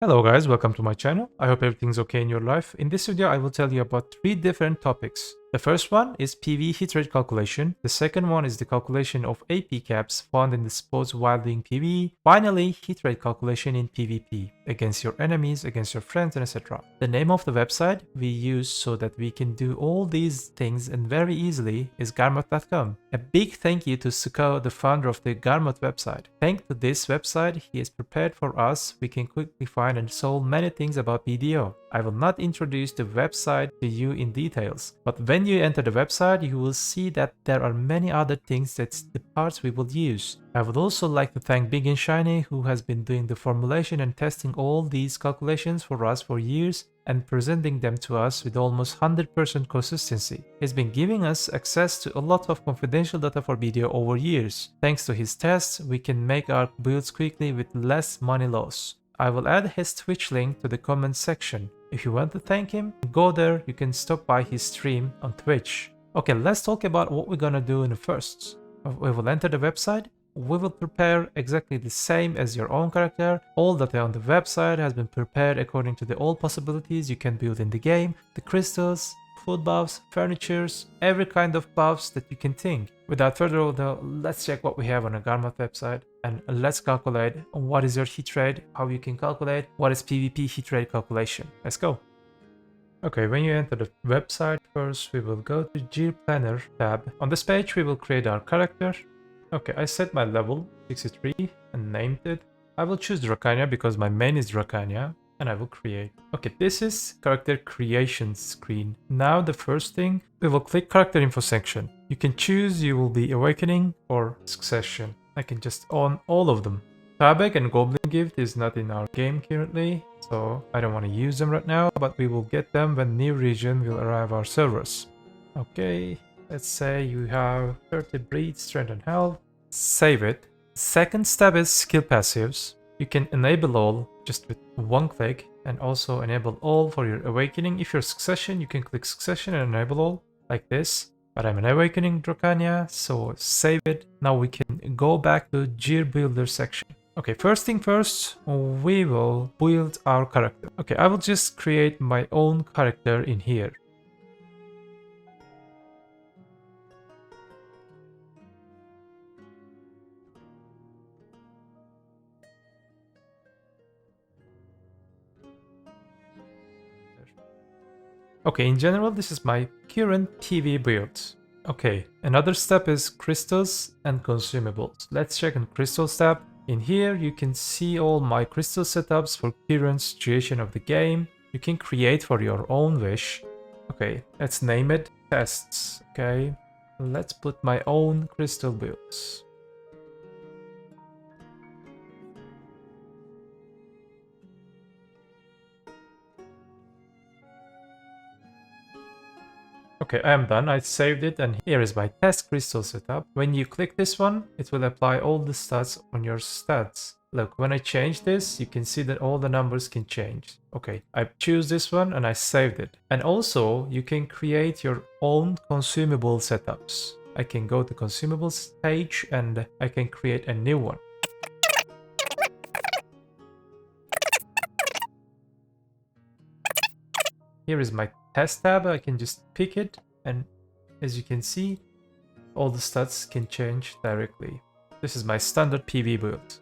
Hello guys, welcome to my channel. I hope everything's okay in your life. In this video, I will tell you about 3 different topics. The first one is PvE hit rate calculation. The second one is the calculation of AP caps found in the spots while doing PvE. Finally, hit rate calculation in PvP against your enemies, against your friends, and etc. The name of the website we use so that we can do all these things and very easily is garmot.com. A big thank you to Suko, the founder of the Garmot website. Thanks to this website, he has prepared for us. We can quickly find and solve many things about BDO. I will not introduce the website to you in details, but when you enter the website, you will see that there are many other things that's the parts we will use. I would also like to thank Big and Shiny, who has been doing the formulation and testing all these calculations for us for years and presenting them to us with almost 100% consistency. He's been giving us access to a lot of confidential data for BDO over years. Thanks to his tests, we can make our builds quickly with less money loss. I will add his Twitch link to the comment section. If you want to thank him, go there. You can stop by his stream on Twitch. Okay, let's talk about what we're gonna do in the first. We will enter the website. We will prepare exactly the same as your own character. All data on the website has been prepared according to the all possibilities you can build in the game. The crystals, food buffs, furnitures, every kind of buffs that you can think. Without further ado, let's check what we have on a Garmot website and let's calculate what is your hit rate, how you can calculate what is PvP hit rate calculation. Let's go. Okay, when you enter the website, first we will go to Gear Planner tab. On this page, we will create our character. Okay, I set my level 63 and named it. I will choose Dracania because my main is Dracania and I will create. Okay, this is character creation screen. Now the first thing, we will click character info section. You can choose you will be awakening or succession. I can just on all of them. Tabak and Goblin Gift is not in our game currently, so I don't want to use them right now, but we will get them when new region will arrive our servers. Okay. Let's say you have 30 breed, strength and health. Save it. Second step is skill passives. You can enable all just with one click and also enable all for your awakening. If you're succession, you can click succession and enable all like this. But I'm an awakening Dracania, so save it. Now we can go back to Gear Builder section. Okay, first thing first, we will build our character. Okay, I will just create my own character in here. Okay, in general, this is my current PvE build. Okay, another step is crystals and consumables. Let's check on crystals tab. In here, you can see all my crystal setups for current situation of the game. You can create for your own wish. Okay, let's name it tests. Okay, let's put my own crystal builds. Okay, I am done. I saved it and here is my test crystal setup. When you click this one, it will apply all the stats on your stats. Look, when I change this, you can see that all the numbers can change. Okay, I choose this one and I saved it. And also, you can create your own consumable setups. I can go to consumables page and I can create a new one. Here is my test tab. I can just pick it and as you can see, all the stats can change directly. This is my standard PvE build.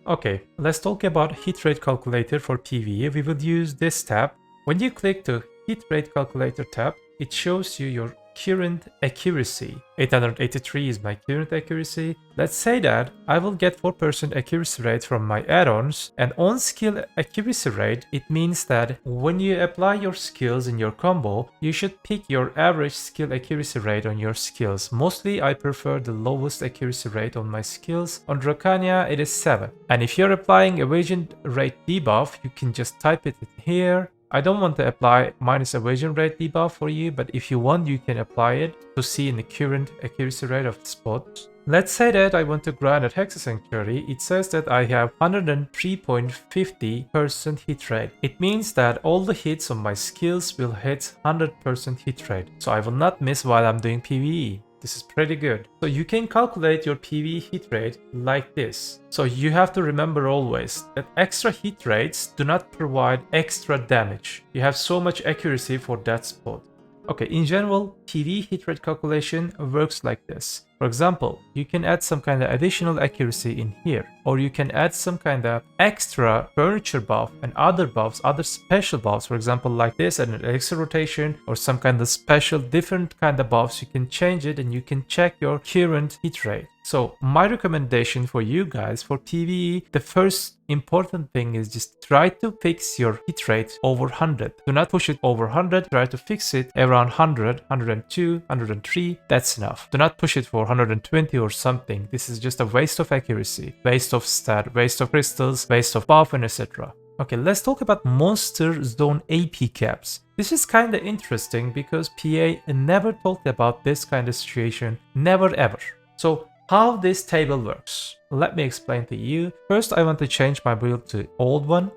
Okay, let's talk about hit rate calculator for PvE. We will use this tab. When you click the hit rate calculator tab, it shows you your current accuracy. 883 is my current accuracy. Let's say that I will get 4% accuracy rate from my add-ons, and on skill accuracy rate, it means that when you apply your skills in your combo, you should pick your average skill accuracy rate on your skills. Mostly I prefer the lowest accuracy rate on my skills. On Dracania it is 7. And if you're applying evasion rate debuff, you can just type it in here. I don't want to apply minus evasion rate debuff for you, but if you want, you can apply it to see in the current accuracy rate of the spot. Let's say that I want to grind at Hexa Sanctuary. It says that I have 103.50% hit rate. It means that all the hits on my skills will hit 100% hit rate. So I will not miss while I'm doing PvE. This is pretty good. So you can calculate your PvE hit rate like this. So you have to remember always that extra hit rates do not provide extra damage. You have so much accuracy for that spot. Okay, in general, PvE hit rate calculation works like this. For example, you can add some kind of additional accuracy in here, or you can add some kind of extra furniture buff and other buffs, other special buffs, for example, like this and an elixir rotation, or some kind of special different kind of buffs. You can change it and you can check your current hit rate. So my recommendation for you guys for PvE, the first important thing is just try to fix your hit rate over 100. Do not push it over 100. Try to fix it around 100, 102, 103. That's enough. Do not push it for 120 or something. This is just a waste of accuracy, waste of stat, waste of crystals, waste of buff, and etc. Okay, let's talk about monster zone AP caps. This is kind of interesting because PA never talked about this kind of situation, never ever. So how this table works, let me explain to you. First, I want to change my build to old one.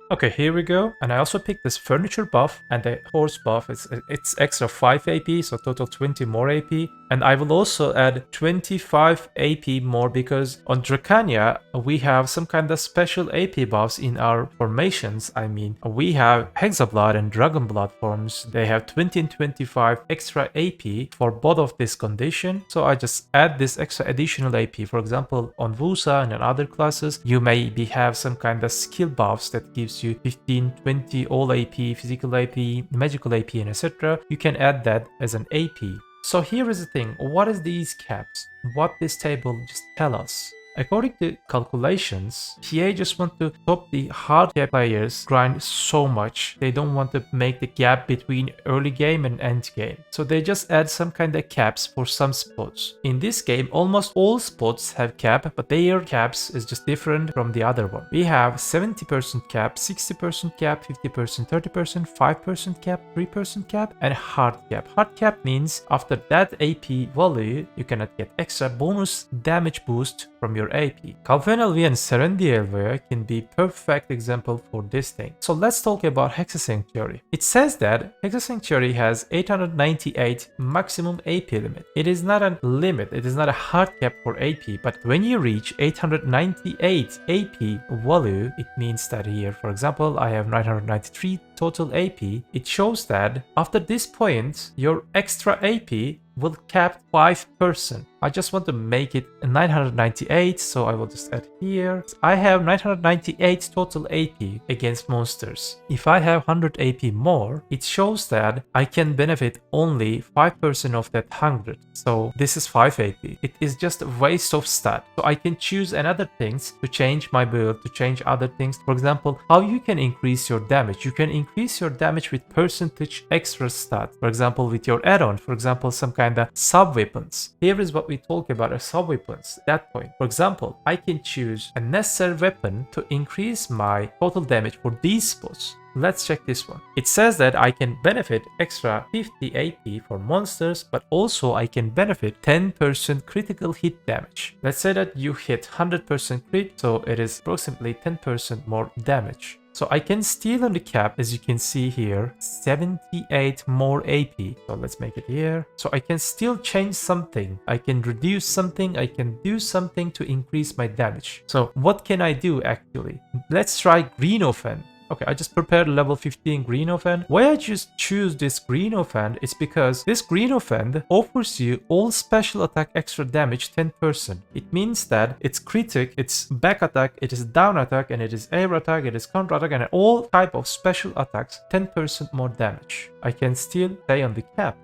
Okay, here we go. And I also picked this furniture buff and the horse buff. It's extra 5 AP, so total 20 more AP. And I will also add 25 AP more because on Dracania, we have some kind of special AP buffs in our formations. I mean, we have Hexablood and Dragonblood forms. They have 20 and 25 extra AP for both of this condition. So I just add this extra additional AP. For example, on Vusa and on other classes, you maybe have some kind of skill buffs that gives you 15, 20 all AP, physical AP, magical AP, and etc. You can add that as an AP. So here is the thing, what is these caps? What this table just tell us? According to calculations, PA just want to stop the hard cap players grind so much. They don't want to make the gap between early game and end game. So they just add some kind of caps for some spots. In this game, almost all spots have cap, but their caps is just different from the other one. We have 70% cap, 60% cap, 50%, 30%, 5% cap, 3% cap, and hard cap. Hard cap means after that AP value, you cannot get extra bonus damage boost from your AP. Calfen LV and Serendi LV can be perfect example for this thing. So let's talk about Hexa Sanctuary. It says that Hexa Sanctuary has 898 maximum AP limit. It is not a limit, it is not a hard cap for AP, but when you reach 898 AP value, it means that here, for example, I have 993 total AP. It shows that after this point, your extra AP will cap 5%. I just want to make it 998, so I will just add here. I have 998 total AP against monsters. If I have 100 AP more, it shows that I can benefit only 5% of that 100. So this is 5 AP. It is just a waste of stat. So I can choose another things to change my build, to change other things. For example, how you can increase your damage. You can increase your damage with percentage extra stat. For example, with your add-on, for example, some kind of sub-weapons. Here is what we talk about as sub-weapons at that point. For example, I can choose a Nesser weapon to increase my total damage for these spots. Let's check this one. It says that I can benefit extra 50 AP for monsters, but also I can benefit 10% critical hit damage. Let's say that you hit 100% crit, so it is approximately 10% more damage. So I can steal on the cap, as you can see here, 78 more AP. So let's make it here. So I can still change something. I can reduce something. I can do something to increase my damage. So what can I do actually? Let's try Green Offhand. Okay, I just prepared level 15 Green Offhand. Why I just choose this Green Offhand is because this Green Offhand offers you all special attack extra damage 10%. It means that it's critic, it's back attack, it is down attack, and it is air attack, it is counter attack, and all type of special attacks 10% more damage. I can still stay on the cap.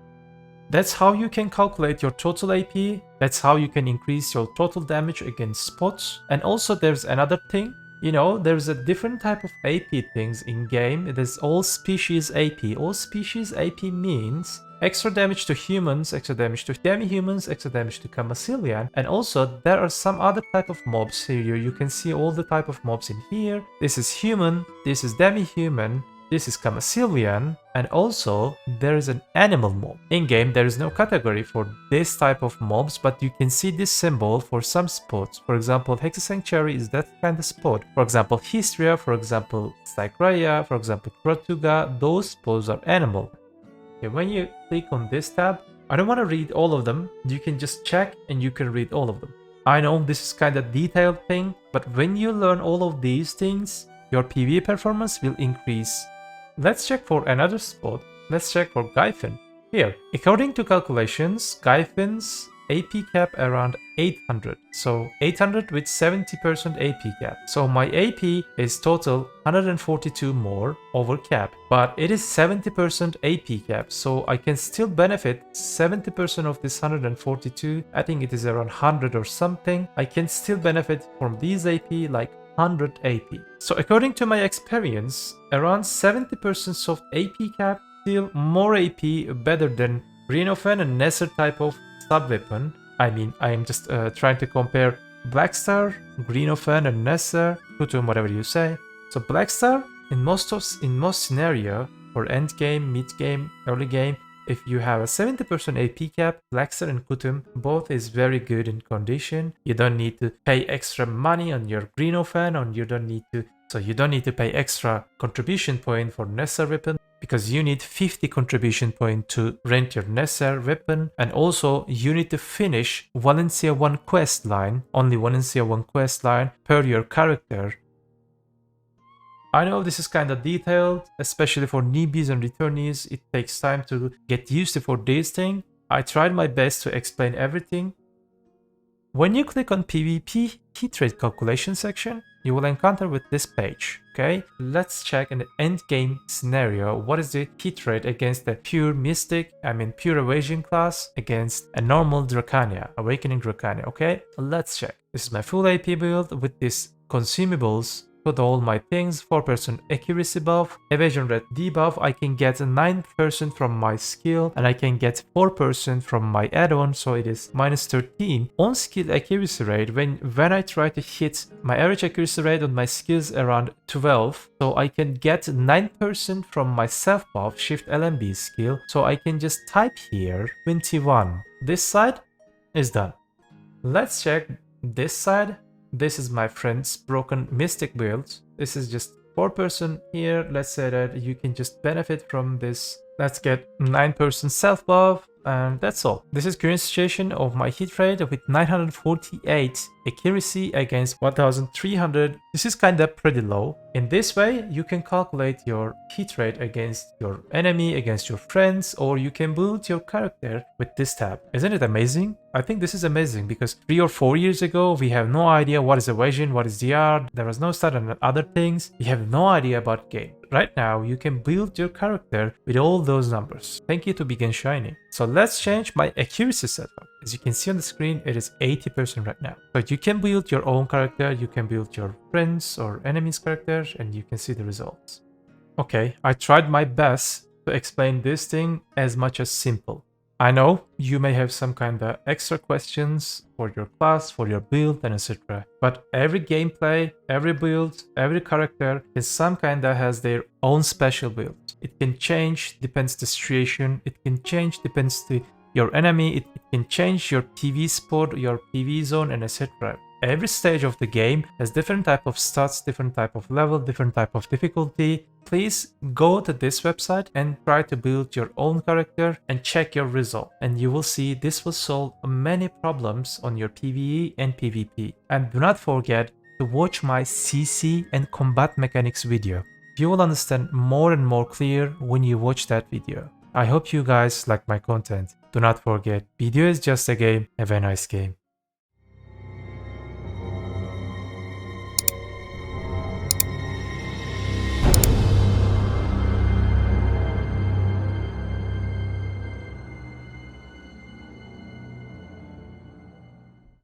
That's how you can calculate your total AP. That's how you can increase your total damage against spots. And also there's another thing. You know, there's a different type of AP things in game. It is all species AP. All species AP means extra damage to humans, extra damage to demi-humans, extra damage to Camasilian. And also there are some other type of mobs here. You can see all the type of mobs in here. This is human, this is demi-human, this is Camasilian, and also there is an animal mob. In game there is no category for this type of mobs, but you can see this symbol for some spots. For example, Hexa Sanctuary is that kind of spot. For example, Histria, for example, Cycraya, for example, Kratuga, those spots are animal. Okay, when you click on this tab, I don't want to read all of them. You can just check and you can read all of them. I know this is kind of detailed thing, but when you learn all of these things, your PvE performance will increase. Let's check for another spot. Let's check for Gyfin. Here, according to calculations, Gyfin's AP cap around 800. So 800 with 70% AP cap. So my AP is total 142 more over cap, but it is 70% AP cap. So I can still benefit 70% of this 142. I think it is around 100 or something. I can still benefit from these AP like 100 AP. So according to my experience, around 70% soft AP cap, still more AP better than Green Offhand and Nesser type of sub-weapon. I mean, I am just trying to compare Blackstar, Green Offhand and Nesser, Kutum, whatever you say. So Blackstar, in most scenario, for end game, mid game, early game, if you have a 70% AP cap, Blackstar and Kutum both is very good in condition. You don't need to pay extra money on your Green Offhand, and you don't need to pay extra contribution point for Nesser weapon, because you need 50 contribution point to rent your Nesser weapon, and also you need to finish Valencia 1 quest line, only Valencia 1 quest line per your character. I know this is kind of detailed, especially for newbies and returnees. It takes time to get used to for this thing. I tried my best to explain everything. When you click on PvP Hit Rate Calculation section, you will encounter with this page, okay? Let's check in the end game scenario, what is the hit rate against the pure pure evasion class against a normal Dracania, Awakening Dracania, okay? Let's check. This is my full AP build with these consumables. Put all my things, 4% accuracy buff, evasion rate debuff. I can get 9% from my skill and I can get 4% from my add-on, so it is -13. On skill accuracy rate, when I try to hit my average accuracy rate on my skills around 12, so I can get 9% from my self buff shift LMB skill, so I can just type here 21. This side is done. Let's check this side. This is my friend's broken mystic build. This is just 4% here. Let's say that you can just benefit from this. Let's get 9% self buff, and that's all. This is current situation of my hit rate with 948 accuracy against 1300. This is kind of pretty low. In this way, you can calculate your hit rate against your enemy, against your friends, or you can build your character with this tab. Isn't it amazing? I think this is amazing because 3 or 4 years ago, we have no idea what is evasion, what is DR. There was no start on other things. We have no idea about game. Right now, you can build your character with all those numbers. Thank you to Begin Shining. So let's change my accuracy setup. As you can see on the screen, it is 80% right now. But you can build your own character, you can build your friends or enemies' characters, and you can see the results. Okay, I tried my best to explain this thing as much as simple. I know you may have some kind of extra questions for your class, for your build, and etc. But every gameplay, every build, every character is some kind of has their own special build. It can change, depends the situation. It can change, depends to your enemy. It can change your PV spot, your PV zone, and etc. Every stage of the game has different type of stats, different type of level, different type of difficulty. Please go to this website and try to build your own character and check your result. And you will see this will solve many problems on your PvE and PvP. And do not forget to watch my CC and combat mechanics video. You will understand more and more clear when you watch that video. I hope you guys like my content. Do not forget, BDO is just a game. Have a nice game.